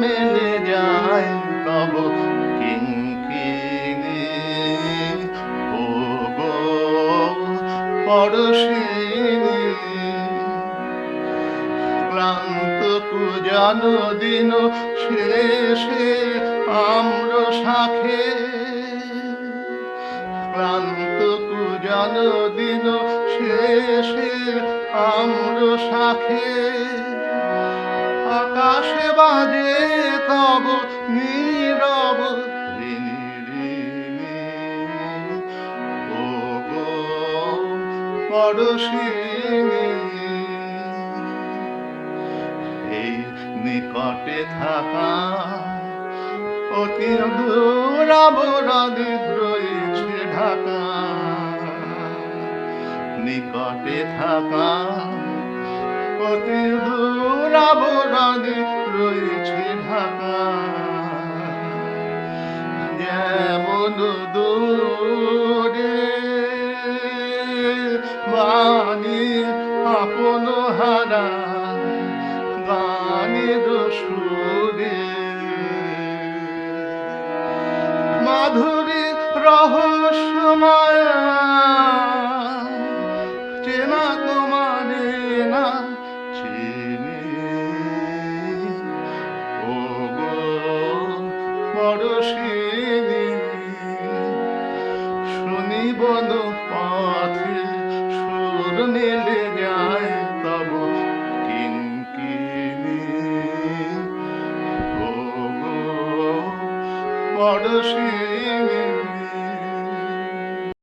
মেলে যায় তব কিঙ্কিণী ও গো পরশিনী। ক্লান্ত কুজন দিন শেষে আম্র শাখে, ক্লান্ত কুজন দিন শেষে আম্র শাখে, আকাশে বাজে তব নীরব ঋণী ঋণী ও গো পরশিনী। এই নিকটে থাকা অতি দূর আবরণে রয়েছে ঢাকা, নিকটে থাকা অতি দূর আবরণে রয়েছে ঢাকা। যেমন দূরে বাণী আপন হারা গানের সুরে, মাধুরী রহস্যময় চেনা তোমারে না চিনি ও গো পরশিনী। শুনিবন পথে সুর মেলে যায় তব কিঙ্কিণী ও গো পরশিনী।